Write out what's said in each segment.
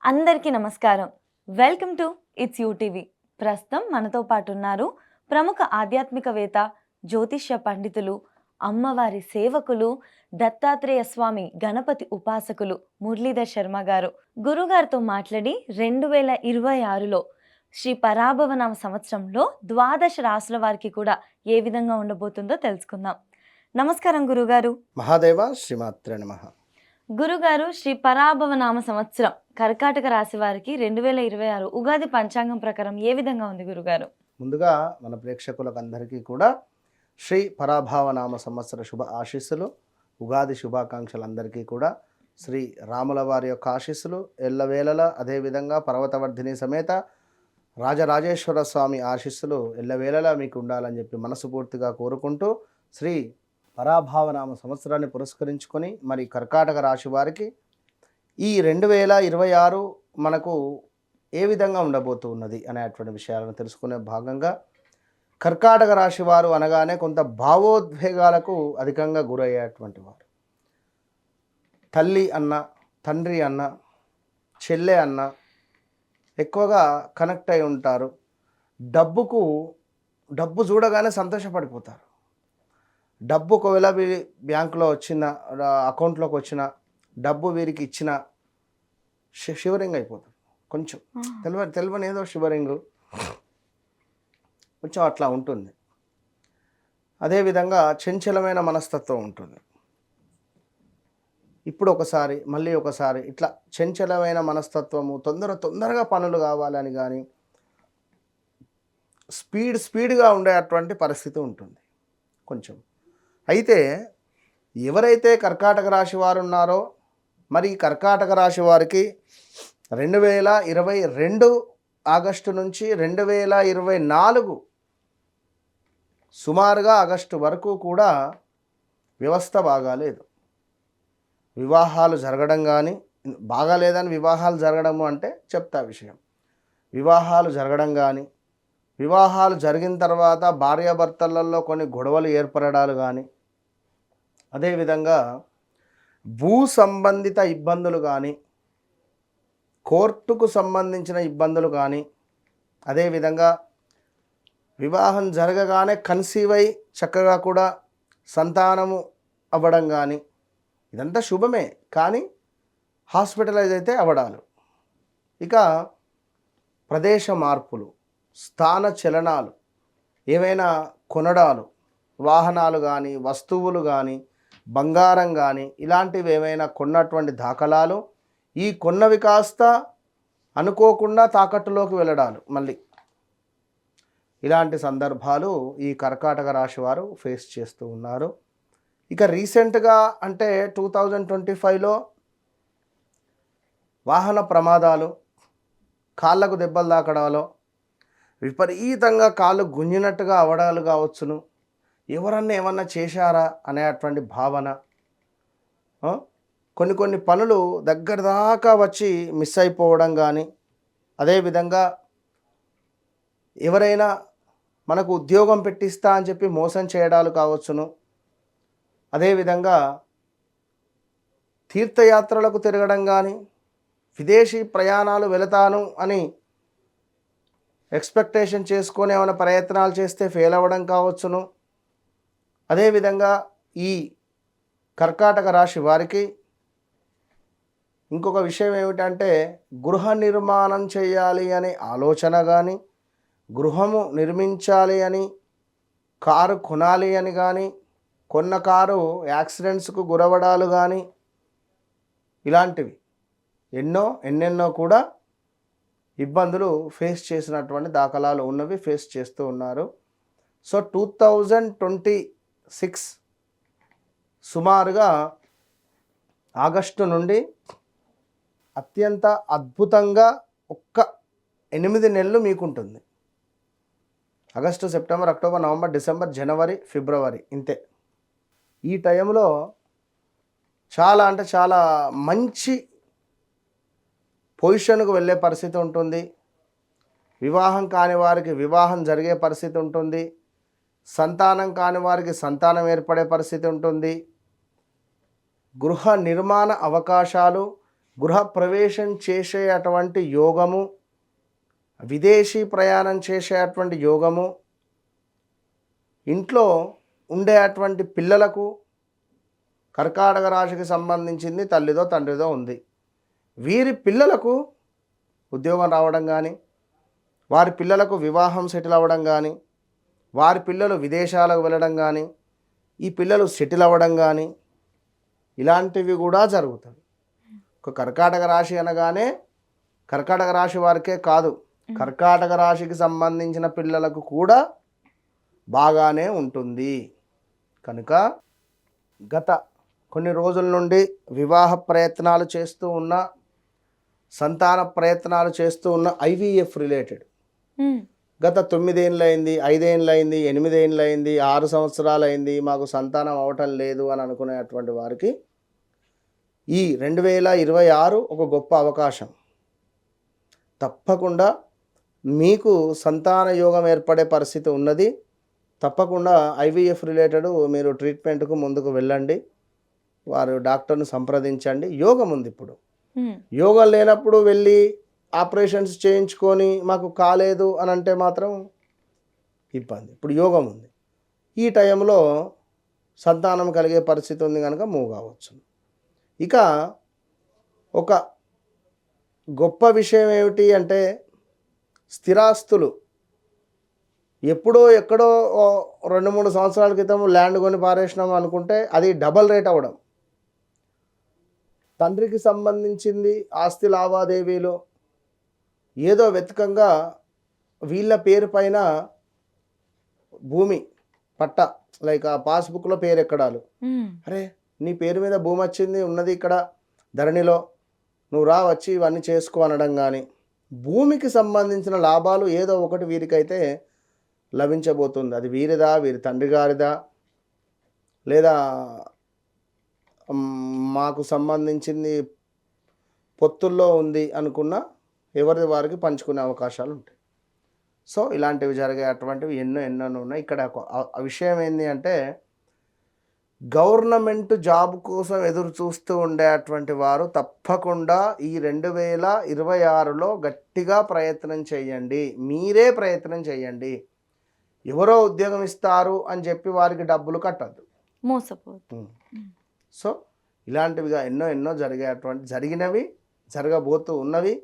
అందరికీ నమస్కారం. Welcome to it's UTV. ప్రస్తుతం మనతో పాటు ఉన్నారు ప్రముఖ ఆధ్యాత్మికవేత్త, జ్యోతిష్య పండితులు, అమ్మవారి సేవకులు, దత్తాత్రేయ స్వామి గణపతి ఉపాసకులు మురళీధర్ శర్మ గారు. గురుగారితో మాట్లాడి 2026లో శ్రీ పరాభవనామ సంవత్సరంలో ద్వాదశ రాసుల వారికి కూడా ఏ విధంగా ఉండబోతుందో తెలుసుకుందాం. నమస్కారం గురుగారు. మహాదేవ శ్రీమాత్రే నమః. గురుగారు, శ్రీ పరాభవనామ సంవత్సరం కర్కాటక రాశి వారికి 2026 ఉగాది పంచాంగం ప్రకారం ఏ విధంగా ఉంది గురుగారు? ముందుగా మన ప్రేక్షకులకు అందరికీ కూడా శ్రీ పరాభవనామ సంవత్సర శుభ ఆశీస్సులు, ఉగాది శుభాకాంక్షలు. అందరికీ కూడా శ్రీ రాముల వారి యొక్క ఆశీస్సులు ఎల్లవేళలా, అదేవిధంగా పర్వతవర్ధిని సమేత రాజరాజేశ్వర స్వామి ఆశీస్సులు ఎల్లవేళలా మీకు ఉండాలని చెప్పి మనస్ఫూర్తిగా కోరుకుంటూ, శ్రీ పరాభవనామ సంవత్సరాన్ని పురస్కరించుకొని మరి కర్కాటక రాశి వారికి ఈ 2026 మనకు ఏ విధంగా ఉండబోతున్నది అనేటువంటి విషయాలను తెలుసుకునే భాగంగా, కర్కాటక రాశి వారు అనగానే కొంత భావోద్వేగాలకు అధికంగా గురయ్యేటువంటి వారు. తల్లి అన్న, తండ్రి అన్న, చెల్లె అన్న ఎక్కువగా కనెక్ట్ అయి ఉంటారు. డబ్బు చూడగానే సంతోషపడిపోతారు. డబ్బు ఒకవేళ వీరి బ్యాంకులో వచ్చిన, అకౌంట్లోకి వచ్చిన డబ్బు వీరికి ఇచ్చిన షివరింగ్ అయిపోతుంది. కొంచెం తెలియని ఏదో షివరింగ్ కొంచెం అట్లా ఉంటుంది. అదేవిధంగా చంచలమైన మనస్తత్వం ఉంటుంది. ఇప్పుడు ఒకసారి మళ్ళీ ఒకసారి ఇట్లా చంచలమైన మనస్తత్వము, తొందరగా పనులు కావాలని కానీ స్పీడ్గా ఉండేటువంటి పరిస్థితి ఉంటుంది కొంచెం. అయితే ఎవరైతే కర్కాటక రాశి వారు ఉన్నారో, మరి కర్కాటక రాశి వారికి 2022 ఆగస్టు నుంచి 2024 సుమారుగా ఆగస్టు వరకు కూడా వ్యవస్థ బాగాలేదు. వివాహాలు జరగడం కానీ, బాగాలేదని వివాహాలు జరగడము అంటే చెప్తా విషయం. వివాహాలు జరగడం కానీ, వివాహాలు జరిగిన తర్వాత భార్యాభర్తలలో కొన్ని గొడవలు ఏర్పడడాలు కానీ, అదేవిధంగా భూ సంబంధిత ఇబ్బందులు కానీ, కోర్టుకు సంబంధించిన ఇబ్బందులు కానీ, అదేవిధంగా వివాహం జరగగానే కన్సీవ్ అయి చక్కగా కూడా సంతానము అవ్వడం కానీ, ఇదంతా శుభమే. కానీ హాస్పిటలైజ్ అయితే అవ్వడాలు, ఇక ప్రదేశ మార్పులు, స్థాన చలనాలు, ఏవైనా కొనడాలు, వాహనాలు కానీ, వస్తువులు కానీ, బంగారం కానీ, ఇలాంటివి ఏమైనా కొన్నటువంటి దాఖలాలు, ఈ కొన్నవి కాస్త అనుకోకుండా తాకట్టులోకి వెళ్ళడాలు మళ్ళీ, ఇలాంటి సందర్భాలు ఈ కర్కాటక రాశి వారు ఫేస్ చేస్తూ ఉన్నారు. ఇక రీసెంట్గా అంటే 2025లో వాహన ప్రమాదాలు, కాళ్ళకు దెబ్బలు తాకడాలు, విపరీతంగా కాళ్ళు గుంజినట్టుగా అవడాలు కావచ్చును, ఎవరన్నా ఏమన్నా చేశారా అనేటువంటి భావన, కొన్ని పనులు దగ్గర దాకా వచ్చి మిస్ అయిపోవడం కానీ, అదేవిధంగా ఎవరైనా మనకు ఉద్యోగం పెట్టిస్తా అని చెప్పి మోసం చేయడాలు కావచ్చును, అదేవిధంగా తీర్థయాత్రలకు తిరగడం కానీ, విదేశీ ప్రయాణాలు వెళతాను అని ఎక్స్పెక్టేషన్ చేసుకొని ఏమైనా ప్రయత్నాలు చేస్తే ఫెయిల్ అవ్వడం కావచ్చును. అదేవిధంగా ఈ కర్కాటక రాశి వారికి ఇంకొక విషయం ఏమిటంటే, గృహ నిర్మాణం చేయాలి అనే ఆలోచన కానీ, గృహము నిర్మించాలి అని, కారు కొనాలి అని కానీ, కొన్న కారు యాక్సిడెంట్స్కు గురవడాలు కానీ, ఇలాంటివి ఎన్నెన్నో కూడా ఇబ్బందులు ఫేస్ చేసినటువంటి దాఖలాలు ఉన్నవి, ఫేస్ చేస్తూ ఉన్నారు. సో 2026 సుమారుగా ఆగస్టు నుండి అత్యంత అద్భుతంగా ఒక్క 8 నెలలు మీకుంటుంది. August, September, October, November, December, జనవరి, ఫిబ్రవరి, ఇంతే. ఈ టైంలో చాలా అంటే చాలా మంచి పొజిషన్కు వెళ్ళే పరిస్థితి ఉంటుంది. వివాహం కాని వారికి వివాహం జరిగే పరిస్థితి ఉంటుంది. సంతానం కాని వారికి సంతానం ఏర్పడే పరిస్థితి ఉంటుంది. గృహ నిర్మాణ అవకాశాలు, గృహ ప్రవేశం చేసే అటువంటి యోగము, విదేశీ ప్రయాణం చేసే అటువంటి యోగము, ఇంట్లో ఉండే అటువంటి పిల్లలకు కర్కాటక రాశికి సంబంధించింది తల్లిదో తండ్రిదో ఉంది. వీరి పిల్లలకు ఉద్యోగం రావడం కానీ, వారి పిల్లలకు వివాహం సెటిల్ అవ్వడం కానీ, వారి పిల్లలు విదేశాలకు వెళ్ళడం కానీ, ఈ పిల్లలు సెటిల్ అవ్వడం కానీ ఇలాంటివి కూడా జరుగుతాయి. ఒక కర్కాటక రాశి అనగానే కర్కాటక రాశి వారికే కాదు, కర్కాటక రాశికి సంబంధించిన పిల్లలకు కూడా బాగానే ఉంటుంది. కనుక గత కొన్ని రోజుల నుండి వివాహ ప్రయత్నాలు చేస్తూ ఉన్న, సంతాన ప్రయత్నాలు చేస్తూ ఉన్న ఐవీఎఫ్ రిలేటెడ్ గత 9 ఏళ్ళు అయింది, 5 ఏళ్ళు అయింది, 8 ఏళ్ళు అయింది, 6 సంవత్సరాలు అయింది, మాకు సంతానం అవటం లేదు అని అనుకునేటువంటి వారికి ఈ 2026 ఒక గొప్ప అవకాశం. తప్పకుండా మీకు సంతాన యోగం ఏర్పడే పరిస్థితి ఉన్నది. తప్పకుండా ఐవీఎఫ్ రిలేటెడ్ మీరు ట్రీట్మెంట్కు ముందుకు వెళ్ళండి, వారు డాక్టర్ను సంప్రదించండి. యోగం ఉంది. ఇప్పుడు యోగం లేనప్పుడు వెళ్ళి ఆపరేషన్స్ చేయించుకొని మాకు కాలేదు అని అంటే మాత్రం ఇబ్బంది. ఇప్పుడు యోగం ఉంది, ఈ టైంలో సంతానం కలిగే పరిస్థితి ఉంది కనుక మూవ్ కావచ్చు. ఇక ఒక గొప్ప విషయం ఏమిటి అంటే, స్థిరాస్తులు ఎప్పుడో ఎక్కడో 2-3 సంవత్సరాల క్రితం ల్యాండ్ కొని పారేసినాం అనుకుంటే అది డబల్ రేట్ అవ్వడం, తండ్రికి సంబంధించింది ఆస్తి లావాదేవీలు ఏదో వెతకంగా వీళ్ళ పేరు పైన భూమి పట్ట, లైక్ ఆ పాస్బుక్లో పేరు ఎక్కడాలు, అరే నీ పేరు మీద భూమి వచ్చింది ఉన్నది ఇక్కడ ధరణిలో, నువ్వు రా వచ్చి ఇవన్నీ చేసుకో అనడం కానీ, భూమికి సంబంధించిన లాభాలు ఏదో ఒకటి వీరికైతే లభించబోతుంది. అది వీరిదా, వీరి తండ్రి గారిదా, లేదా మాకు సంబంధించింది పొత్తుల్లో ఉంది అనుకున్న ఎవరిది వారికి పంచుకునే అవకాశాలు ఉంటాయి. సో ఇలాంటివి జరిగే అటువంటివి ఎన్నో ఉన్నాయి. ఇక్కడ విషయం ఏంటి అంటే, గవర్నమెంట్ జాబ్ కోసం ఎదురు చూస్తూ ఉండేటువంటి వారు తప్పకుండా ఈ 2026లో గట్టిగా ప్రయత్నం చేయండి. మీరే ప్రయత్నం చేయండి. ఎవరో ఉద్యోగం ఇస్తారు అని చెప్పి వారికి డబ్బులు కట్టద్దు, మోసపోతుంది. సో ఇలాంటివిగా ఎన్నో జరిగినవి, జరగబోతూ ఉన్నవి.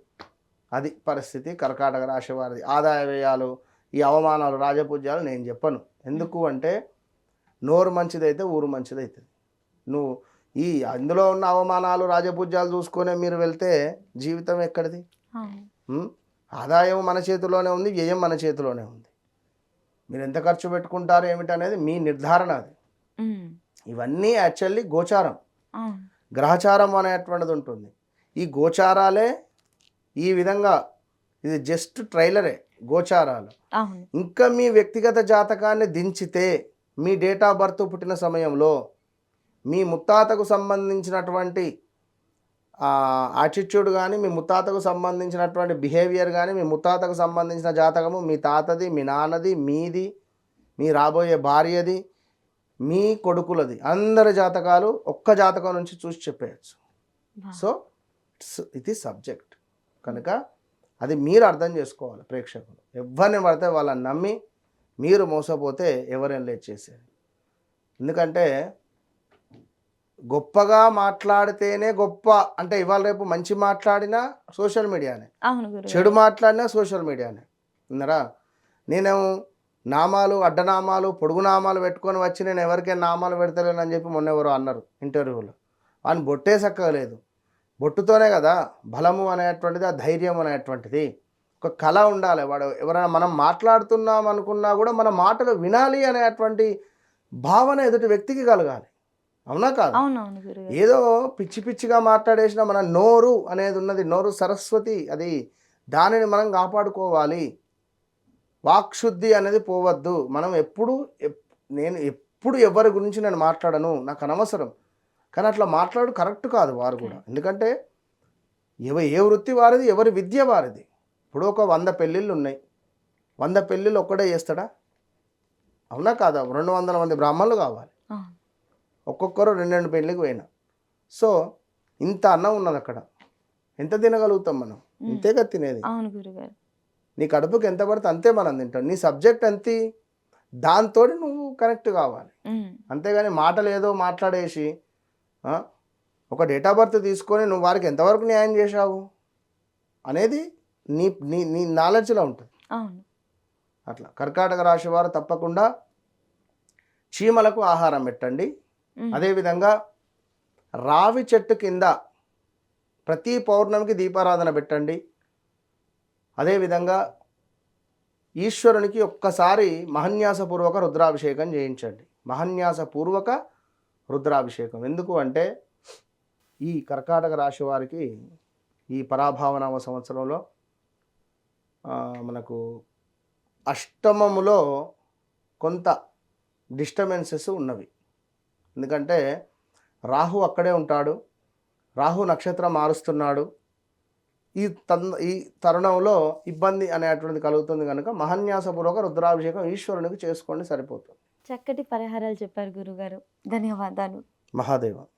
అది పరిస్థితి కర్కాటక రాశి వారిది. ఆదాయ వ్యయాలు, ఈ అవమానాలు, రాజపూజ్యాలు నేను చెప్పను. ఎందుకు అంటే, నోరు మంచిదైతే ఊరు మంచిదవుతుంది. నువ్వు ఈ అందులో ఉన్న అవమానాలు, రాజపూజ్యాలు చూసుకొని మీరు వెళ్తే జీవితం ఎక్కడిది? ఆదాయం మన చేతిలోనే ఉంది, వ్యయం మన చేతిలోనే ఉంది. మీరు ఎంత ఖర్చు పెట్టుకుంటారు ఏమిటనేది మీ నిర్ధారణ. అది ఇవన్నీ యాక్చువల్లీ గోచారం, గ్రహచారం అనేటువంటిది ఉంటుంది. ఈ గోచారాలే ఈ విధంగా, ఇది జస్ట్ ట్రైలరే గోచారాలు. ఇంకా మీ వ్యక్తిగత జాతకాన్ని దించితే, మీ డేట్ ఆఫ్ బర్త్ పుట్టిన సమయంలో మీ ముత్తాతకు సంబంధించినటువంటి యాటిట్యూడ్ కానీ, మీ ముత్తాతకు సంబంధించినటువంటి బిహేవియర్ కానీ, మీ ముత్తాతకు సంబంధించిన జాతకము, మీ తాతది, మీ నాన్నది, మీది, మీ రాబోయే భార్యది, మీ కొడుకులది, అందరి జాతకాలు ఒక్క జాతకం నుంచి చూసి చెప్పేయచ్చు. సో ఇది సబ్జెక్ట్ కనుక అది మీరు అర్థం చేసుకోవాలి. ప్రేక్షకులు ఎవరిని పడితే వాళ్ళని నమ్మి మీరు మోసపోతే ఎవరేం లేదు చేసేది. ఎందుకంటే గొప్పగా మాట్లాడితేనే గొప్ప అంటే, ఇవాళ రేపు మంచి మాట్లాడినా సోషల్ మీడియానే, చెడు మాట్లాడినా సోషల్ మీడియానే. విన్నారా? నేను నామాలు, అడ్డనామాలు, పొడుగు నామాలు పెట్టుకొని వచ్చి నేను ఎవరికైనా నామాలు పెడతలేను అని చెప్పి మొన్న ఎవరో అన్నారు ఇంటర్వ్యూలో. అని బొట్టే చక్కలేదు. బొట్టుతోనే కదా బలము అనేటువంటిది, ఆ ధైర్యం అనేటువంటిది. ఒక కళ ఉండాలి. వాడు ఎవరైనా మనం మాట్లాడుతున్నాం అనుకున్నా కూడా మన మాటలు వినాలి అనేటువంటి భావన ఎదుటి వ్యక్తికి కలగాలి. అవునా కాదు? ఏదో పిచ్చి పిచ్చిగా మాట్లాడేసిన మన నోరు అనేది ఉన్నది, నోరు సరస్వతి, అది దానిని మనం కాపాడుకోవాలి. వాక్శుద్ధి అనేది పోవద్దు. మనం నేను ఎప్పుడు ఎవరి గురించి నేను మాట్లాడను, నాకు అనవసరం. కానీ అట్లా మాట్లాడు కరెక్ట్ కాదు వారు కూడా. ఎందుకంటే ఏ వృత్తి వారిది, ఎవరి విద్య వారిది. ఇప్పుడు ఒక 100 పెళ్ళిళ్ళు ఉన్నాయి, 100 పెళ్ళిళ్ళు ఒక్కడే చేస్తాడా? అవునా కాదా? 200 మంది బ్రాహ్మణులు కావాలి, ఒక్కొక్కరు 2 పెళ్ళికి పోయినా. సో ఇంత అన్నం ఉన్నది అక్కడ. ఎంత తినగలుగుతాం మనం? ఇంతేగా తినేది. అవును గురుగారు. నీ కడుపుకి ఎంత పడితే అంతే మనం తింటాం. నీ సబ్జెక్ట్ అంతే, దాంతో నువ్వు కనెక్ట్ కావాలి. అంతేగాని మాటలు ఏదో మాట్లాడేసి ఆ, ఒక డేట్ ఆఫ్ బర్త్ తీసుకొని నువ్వు వారికి ఎంతవరకు న్యాయం చేశావు అనేది నీ నీ నీ నాలెడ్జ్లో ఉంటుంది. అవును. అట్లా కర్కాటక రాశి వారు తప్పకుండా చీమలకు ఆహారం పెట్టండి. అదేవిధంగా రావి చెట్టు కింద ప్రతి పౌర్ణమికి దీపారాధన పెట్టండి. అదేవిధంగా ఈశ్వరునికి ఒక్కసారి మహన్యాసపూర్వక రుద్రాభిషేకం చేయించండి. మహన్యాసపూర్వక రుద్రాభిషేకం ఎందుకు అంటే ఈ కర్కాటక రాశి వారికి ఈ పరాభావనామ సంవత్సరంలో మనకు అష్టమములో కొంత డిస్టర్బెన్సెస్ ఉన్నవి. ఎందుకంటే రాహు అక్కడే ఉంటాడు, రాహు నక్షత్రం మారుస్తున్నాడు. ఈ తరుణంలో ఇబ్బంది అనేటువంటిది కలుగుతుంది కనుక మహన్యాసపూర్వక రుద్రాభిషేకం ఈశ్వరునికి చేసుకోండి, సరిపోతుంది. చక్కటి పరిహారాలు చెప్పారు గురుగారు. ధన్యవాదాలు. మహాదేవ.